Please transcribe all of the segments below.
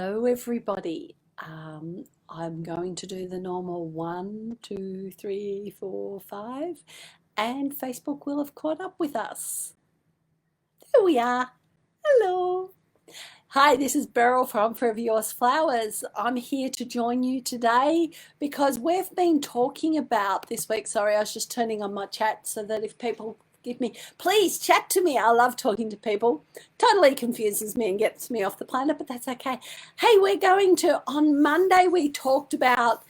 Hello, everybody. I'm going to do the normal 1, 2, 3, 4, 5, and Facebook will have caught up with us. There we are. Hello. Hi, this is Beryl from Forever Yours Flowers. I'm here to join you today because we've been talking about this week. Sorry, I was just turning on my chat so that if people give me, please chat to me. I love talking to people. Totally confuses me and gets me off the planet, but that's okay. Hey, on Monday, we talked about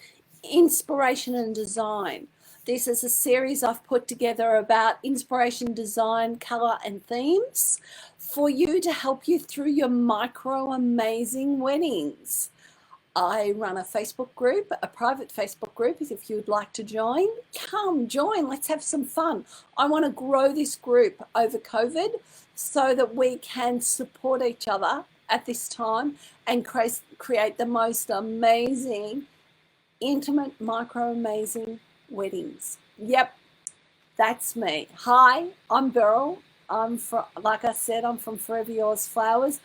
inspiration and design. This is a series I've put together about inspiration, design, color, and themes for you to help you through your micro amazing weddings. I run a Facebook group, a private Facebook group. If you'd like to join, come join. Let's have some fun. I want to grow this group over COVID so that we can support each other at this time and create the most amazing, intimate, micro amazing weddings. Yep, that's me. Hi, I'm Beryl. Like I said, I'm from Forever Yours Flowers.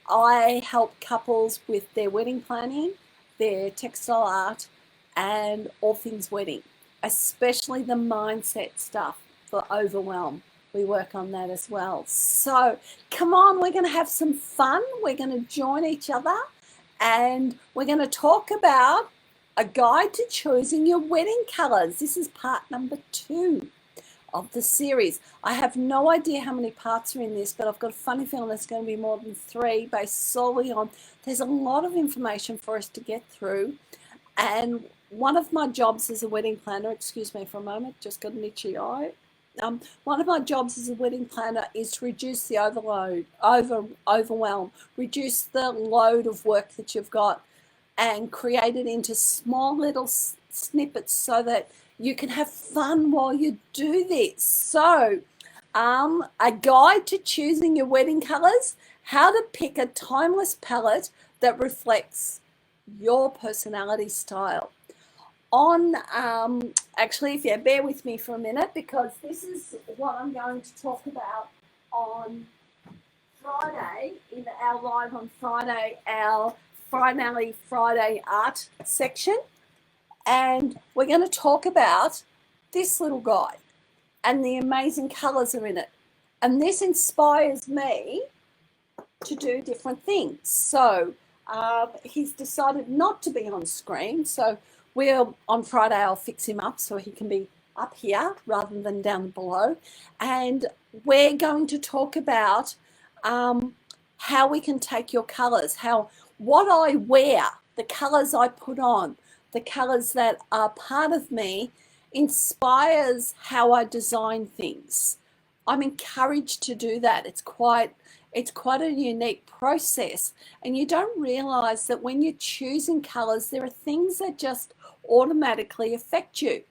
I help couples with their wedding planning, their textile art, and all things wedding, especially the mindset stuff for overwhelm. We work on that as well. So come on, we're going to have some fun. We're going to join each other and we're going to talk about a guide to choosing your wedding colors. This is part number 2 of the series. I have no idea how many parts are in this, but I've got a funny feeling there's going to be more than 3 based solely on, there's a lot of information for us to get through. And one of my jobs as a wedding planner, excuse me for a moment, just got an itchy eye. One of my jobs as a wedding planner is to reduce the overwhelm, reduce the load of work that you've got and create it into small little snippets so that you can have fun while you do this. So, a guide to choosing your wedding colors, how to pick a timeless palette that reflects your personality style. Actually, if you bear with me for a minute, because this is what I'm going to talk about on Friday, in our live on Friday, our Finale Friday art section. And we're going to talk about this little guy and the amazing colors are in it. And this inspires me to do different things. So he's decided not to be on screen. So on Friday, I'll fix him up so he can be up here rather than down below. And we're going to talk about how we can take your colors, what I wear, the colors I put on, the colors that are part of me inspires how I design things. I'm encouraged to do that. It's quite a unique process, and you don't realize that when you're choosing colors, there are things that just automatically affect you.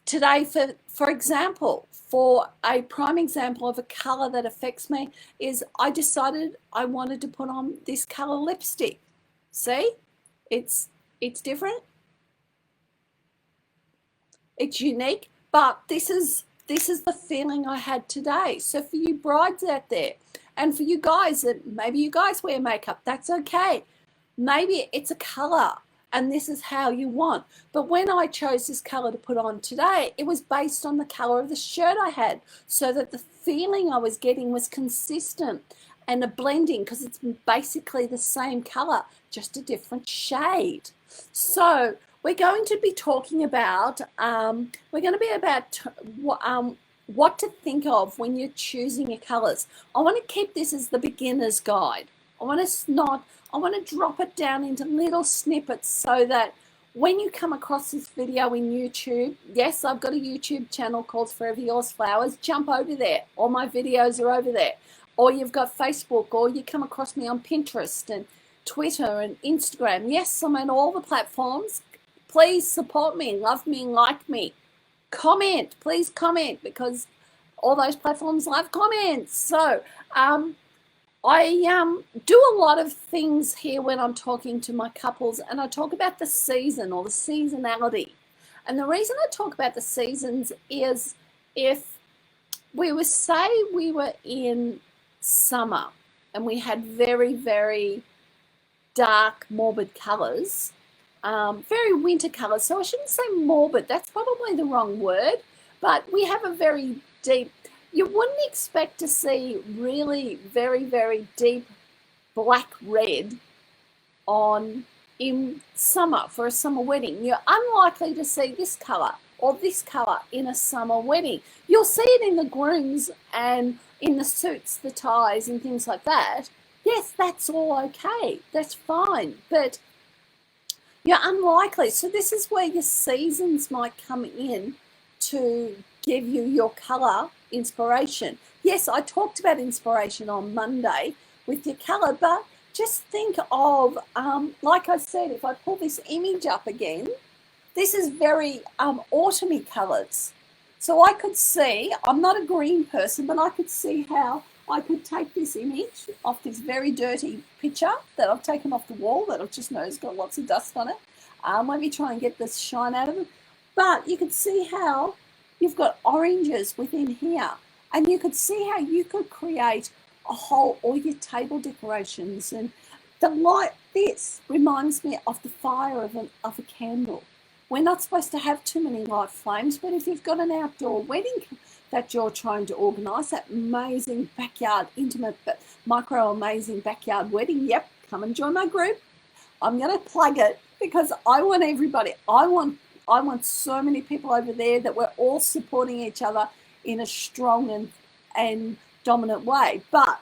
Today, for example, for a prime example of a color that affects me is I decided I wanted to put on this color lipstick. See, it's different. It's unique, but this is the feeling I had today. So for you brides out there, and for you guys that maybe you guys wear makeup, that's okay. Maybe it's a color and this is how you want. But when I chose this color to put on today, it was based on the color of the shirt I had, so that the feeling I was getting was consistent and a blending, because it's basically the same color, just a different shade. So we're going to be talking about, what to think of when you're choosing your colors. I want to keep this as the beginner's guide. I want to drop it down into little snippets so that when you come across this video in YouTube, yes, I've got a YouTube channel called Forever Yours Flowers. Jump over there. All my videos are over there. Or you've got Facebook, or you come across me on Pinterest and Twitter and Instagram. Yes, I'm on all the platforms. Please support me, love me, like me. Comment, please comment, because all those platforms love comments. So I do a lot of things here when I'm talking to my couples, and I talk about the season or the seasonality. And the reason I talk about the seasons is if we were in summer and we had very, very dark, morbid colours, very winter colours. So I shouldn't say morbid, that's probably the wrong word, but we have a very deep, you wouldn't expect to see really very, very deep black red on in summer for a summer wedding. You're unlikely to see this colour or this colour in a summer wedding. You'll see it in the grooms and in the suits, the ties and things like that. Yes, that's all okay, that's fine, but you're unlikely. So this is where your seasons might come in to give you your colour inspiration. Yes, I talked about inspiration on Monday with your colour, but just think of, like I said, if I pull this image up again, this is very autumny colours. So I could see, I'm not a green person, but I could see how I could take this image off this very dirty picture that I've taken off the wall that I've just noticed got lots of dust on it. Let me try and get this shine out of it. But you could see how you've got oranges within here, and you could see how you could create a whole, all your table decorations. And the light, this reminds me of the fire of a candle. We're not supposed to have too many light flames, but if you've got an outdoor wedding that you're trying to organise, that amazing backyard, intimate but micro amazing backyard wedding, yep, come and join my group. I'm going to plug it because I want everybody, I want so many people over there that we're all supporting each other in a strong and dominant way. But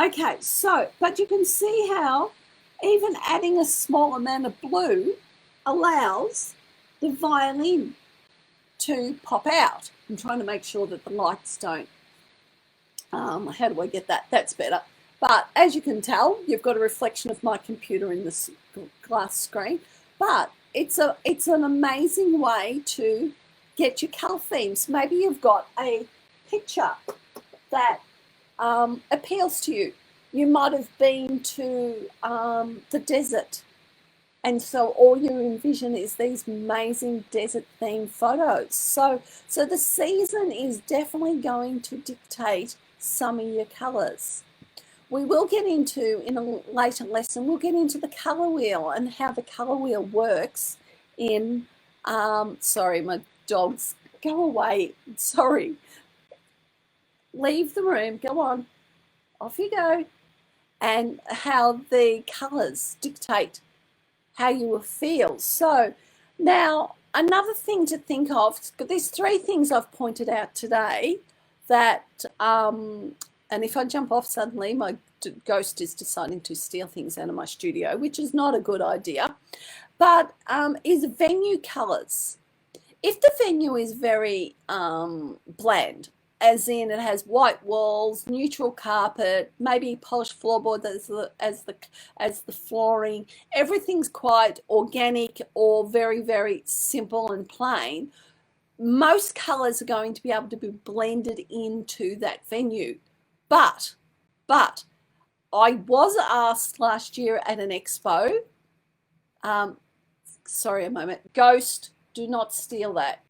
okay, so, but you can see how even adding a small amount of blue allows the violin to pop out. I'm trying to make sure that the lights don't, how do I get that? That's better. But as you can tell, you've got a reflection of my computer in this glass screen. But it's an amazing way to get your colour themes. Maybe you've got a picture that appeals to you. You might have been to the desert, and so all you envision is these amazing desert themed photos. So the season is definitely going to dictate some of your colours. We will get into, in a later lesson, we'll get into the colour wheel and how the colour wheel works in, sorry, my dogs, go away, sorry. Leave the room, go on, off you go. And how the colours dictate how you will feel. So now another thing to think of, there's three things I've pointed out today that, and if I jump off suddenly, my ghost is deciding to steal things out of my studio, which is not a good idea, but is venue colours. If the venue is very bland, as in it has white walls, neutral carpet, maybe polished floorboard as the flooring, everything's quite organic or very, very simple and plain, most colours are going to be able to be blended into that venue. But I was asked last year at an expo, sorry a moment, Ghost, do not steal that.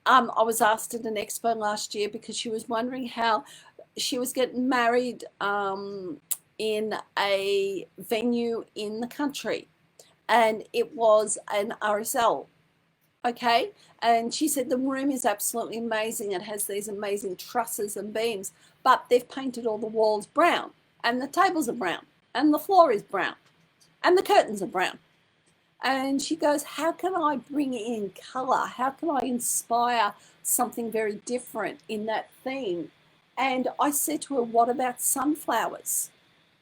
I was asked at an expo last year because she was wondering how she was getting married in a venue in the country, and it was an RSL, okay? And she said the room is absolutely amazing. It has these amazing trusses and beams, but they've painted all the walls brown, and the tables are brown, and the floor is brown, and the curtains are brown. And she goes, how can I bring in colour? How can I inspire something very different in that theme? And I said to her, what about sunflowers?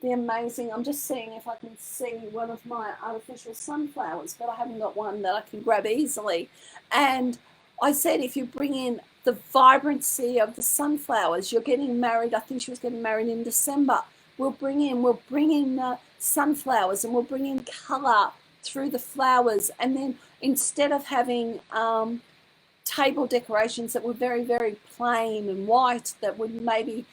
They're amazing. I'm just seeing if I can see one of my artificial sunflowers, but I haven't got one that I can grab easily. And I said, if you bring in the vibrancy of the sunflowers, you're getting married, I think she was getting married in December. We'll bring in the sunflowers, and we'll bring in colour through the flowers. And then instead of having table decorations that were very, very plain and white, that would maybe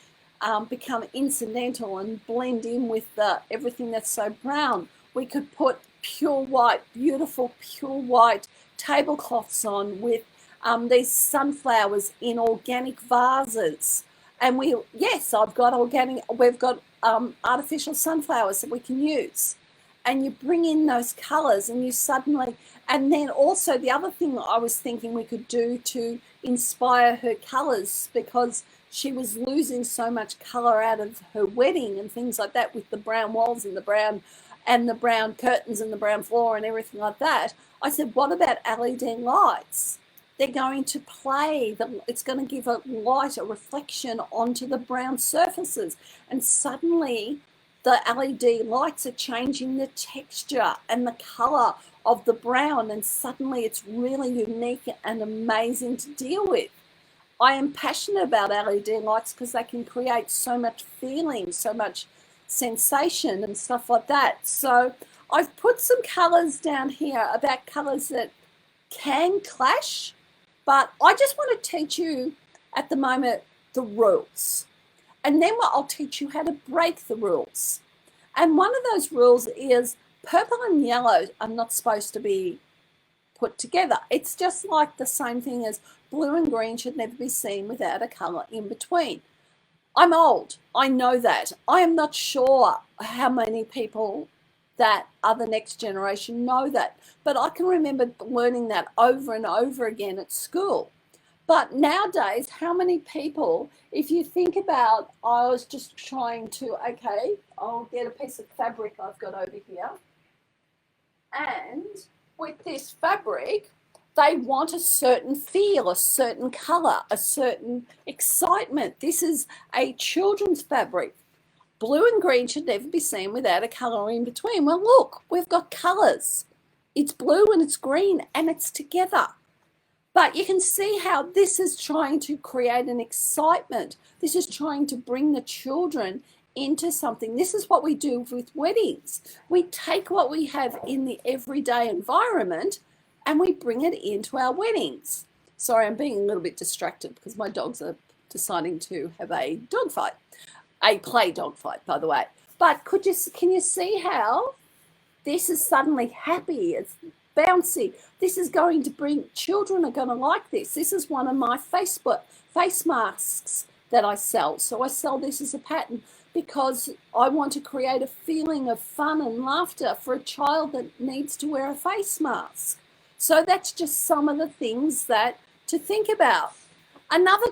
become incidental and blend in with everything that's so brown, we could put pure white, beautiful pure white tablecloths on with these sunflowers in organic vases. And yes, we've got artificial sunflowers that we can use. and you bring in those colors and you suddenly, and then also the other thing I was thinking we could do to inspire her colors, because she was losing so much color out of her wedding and things like that, with the brown walls and the brown curtains and the brown floor and everything like that. I said, what about LED lights? They're going to play, it's going to give a light, a reflection onto the brown surfaces. And suddenly the LED lights are changing the texture and the color of the brown. And suddenly it's really unique and amazing to deal with. I am passionate about LED lights because they can create so much feeling, so much sensation and stuff like that. So I've put some colors down here about colors that can clash, but I just want to teach you at the moment the rules. And then I'll teach you how to break the rules. And one of those rules is purple and yellow are not supposed to be put together. It's just like the same thing as blue and green should never be seen without a color in between. I'm old, I know that. I am not sure how many people that are the next generation know that, but I can remember learning that over and over again at school. But nowadays, how many people, if you think about, I was just trying to, okay, I'll get a piece of fabric I've got over here, and with this fabric, they want a certain feel, a certain color, a certain excitement. This is a children's fabric. Blue and green should never be seen without a color in between. Well, look, we've got colors. It's blue and it's green and it's together. But you can see how this is trying to create an excitement. This is trying to bring the children into something. This is what we do with weddings. We take what we have in the everyday environment and we bring it into our weddings. Sorry, I'm being a little bit distracted because my dogs are deciding to have a dog fight. A play dog fight, by the way. But can you see how this is suddenly happy? It's bouncy. This is going to bring, children are going to like this. This is one of my face masks that I sell. So I sell this as a pattern because I want to create a feeling of fun and laughter for a child that needs to wear a face mask. So that's just some of the things that to think about. Another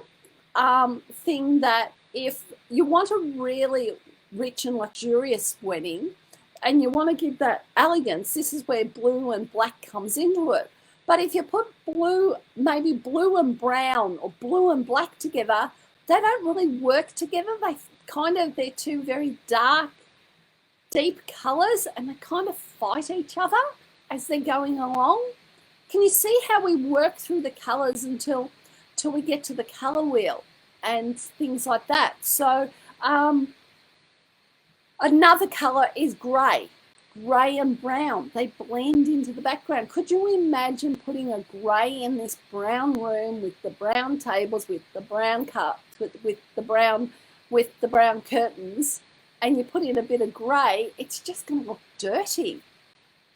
thing that if you want a really rich and luxurious wedding and you want to give that elegance, this is where blue and black comes into it. But if you put blue, maybe blue and brown or blue and black together, they don't really work together. They're two very dark, deep colors and they kind of fight each other as they're going along. Can you see how we work through the colors until we get to the color wheel and things like that? So another color is gray and brown. They blend into the background. Could you imagine putting a gray in this brown room with the brown tables, with the brown cups, with the brown curtains, and you put in a bit of gray? It's just going to look dirty.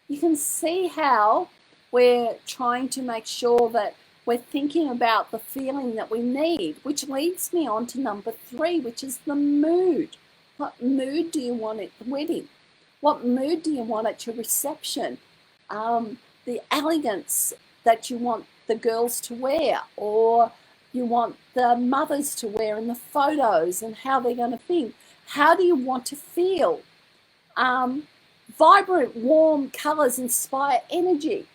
You can see how we're trying to make sure that we're thinking about the feeling that we need, which leads me on to number 3, which is the mood. What mood do you want at the wedding? What mood do you want at your reception? The elegance that you want the girls to wear, or you want the mothers to wear in the photos, and how they're going to think. How do you want to feel? Vibrant, warm colors inspire energy.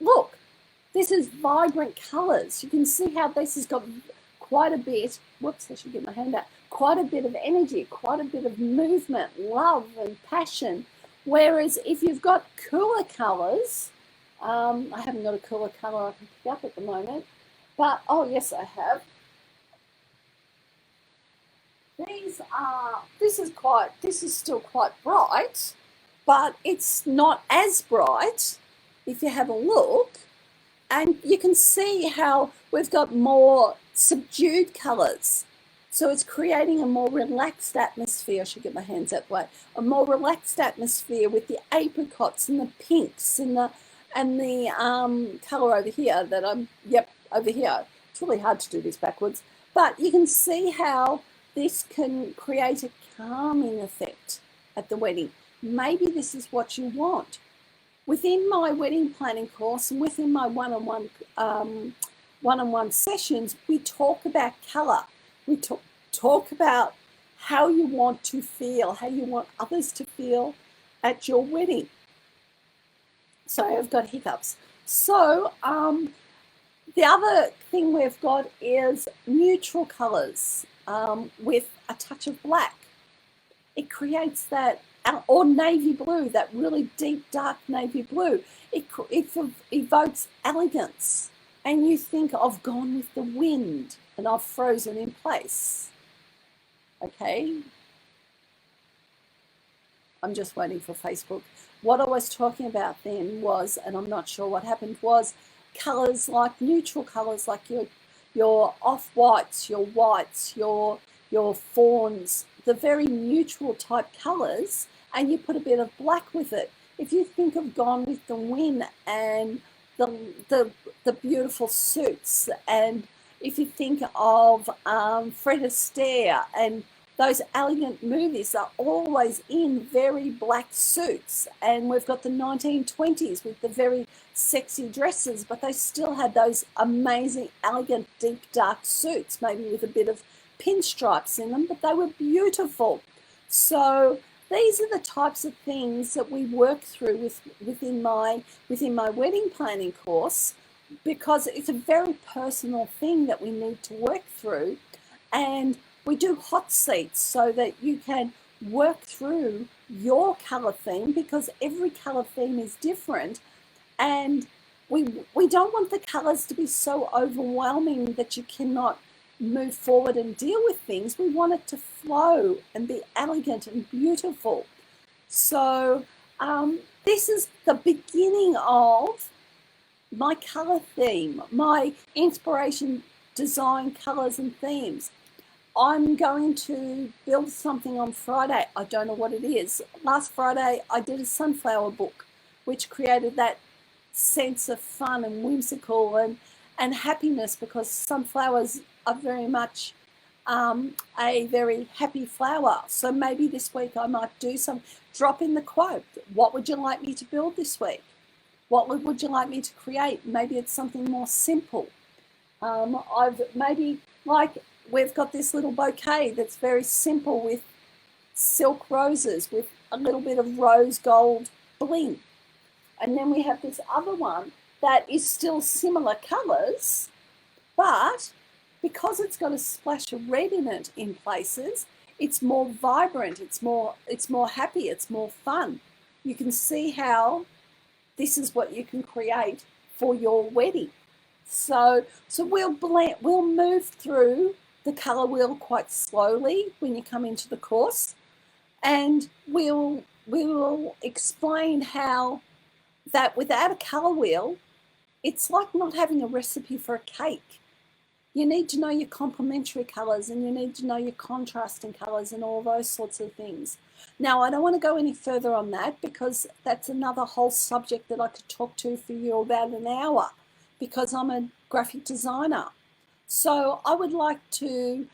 Look, this is vibrant colors. You can see how this has got quite a bit, whoops, I should get my hand out, quite a bit of energy, quite a bit of movement, love and passion. Whereas if you've got cooler colors, I haven't got a cooler color I can pick up at the moment, but, oh yes I have. This is still quite bright, but it's not as bright if you have a look, and you can see how we've got more subdued colors. So it's creating a more relaxed atmosphere. I should get my hands that way. A more relaxed atmosphere with the apricots and the pinks and the color over here that over here. It's really hard to do this backwards, but you can see how this can create a calming effect at the wedding. maybe this is what you want. Within my wedding planning course and within my one-on-one sessions, we talk about colour. We talk about how you want to feel, how you want others to feel at your wedding. Sorry, I've got hiccups. So the other thing we've got is neutral colours with a touch of black. It creates that, or navy blue, that really deep, dark navy blue. It evokes elegance. And you think, I've gone with the wind and I've frozen in place. Okay. I'm just waiting for Facebook. What I was talking about then was, and I'm not sure what happened, was colours like neutral colours, like your off-whites, your whites, your fawns, the very neutral type colours, and you put a bit of black with it. If you think of Gone with the Wind and the beautiful suits, and if you think of Fred Astaire, and those elegant movies are always in very black suits, and we've got the 1920s with the very sexy dresses, but they still had those amazing, elegant, deep, dark suits, maybe with a bit of pinstripes in them, but they were beautiful. So these are the types of things that we work through within my wedding planning course, because it's a very personal thing that we need to work through. And we do hot seats so that you can work through your colour theme, because every colour theme is different. And we don't want the colours to be so overwhelming that you cannot move forward and deal with things. We want it to flow and be elegant and beautiful. So this is the beginning of my colour theme, my inspiration design colours and themes. I'm going to build something on Friday. I don't know what it is. Last Friday, I did a sunflower book, which created that sense of fun and whimsical and happiness, because sunflowers are very much a very happy flower. So maybe this week I might do some, drop in the quote. What would you like me to build this week? What would you like me to create? Maybe it's something more simple. We've got this little bouquet that's very simple with silk roses with a little bit of rose gold bling. And then we have this other one that is still similar colours, but because it's got a splash of red in it in places, it's more vibrant, it's more happy, it's more fun. You can see how this is what you can create for your wedding. So we'll move through the colour wheel quite slowly when you come into the course, and we'll explain how that without a colour wheel, it's like not having a recipe for a cake. You need to know your complementary colours, and you need to know your contrasting colours and all those sorts of things. Now, I don't want to go any further on that, because that's another whole subject that I could talk to for you about an hour, because I'm a graphic designer. So I would like to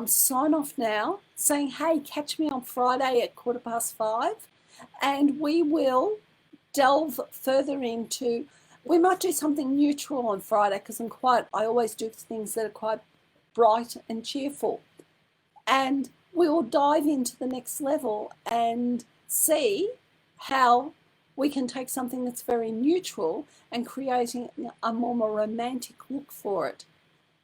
sign off now saying, hey, catch me on Friday at 5:15, and we will delve further into, we might do something neutral on Friday, because I always do things that are quite bright and cheerful. And we will dive into the next level and see how we can take something that's very neutral and creating a more romantic look for it.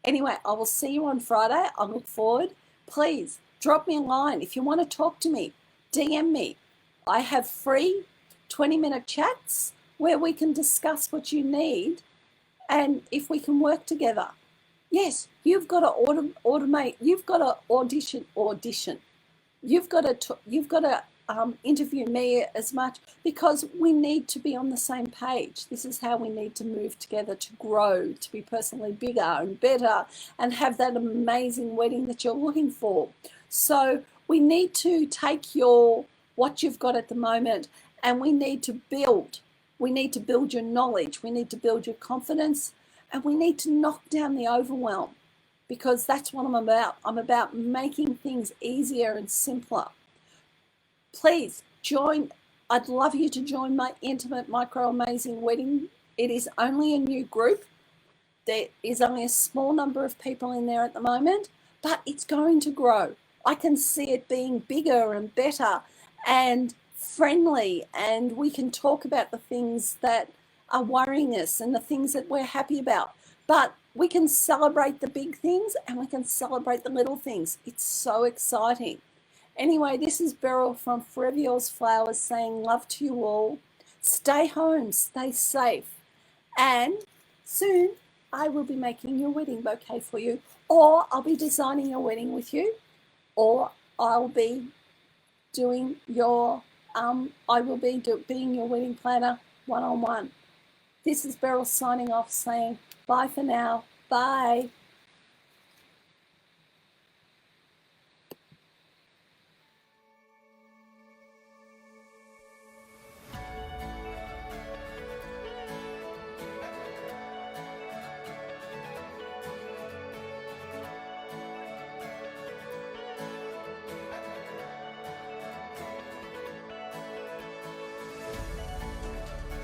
Anyway, I will see you on Friday. I look forward. Please drop me a line. If you want to talk to me, DM me. I have free 20-minute chats where we can discuss what you need and if we can work together. Yes, you've got to automate. You've got to audition. You've got to interview me as much, because we need to be on the same page. This is how we need to move together to grow, to be personally bigger and better, and have that amazing wedding that you're looking for. So we need to take what you've got at the moment, and we need to build. We need to build your knowledge. We need to build your confidence, and we need to knock down the overwhelm, because that's what I'm about. I'm about making things easier and simpler. Please join I'd love you to join my Intimate Micro Amazing Wedding. It is only a new group. There is only a small number of people in there at the moment, but it's going to grow. I can see it being bigger and better and friendly, and we can talk about the things that are worrying us and the things that we're happy about. But we can celebrate the big things and we can celebrate the little things. It's so exciting. Anyway, this is Beryl from Forever Yours Flowers saying love to you all. Stay home, stay safe, and soon I will be making your wedding bouquet for you, or I'll be designing your wedding with you, or I'll be doing your, being your wedding planner one-on-one. This is Beryl signing off saying bye for now. Bye.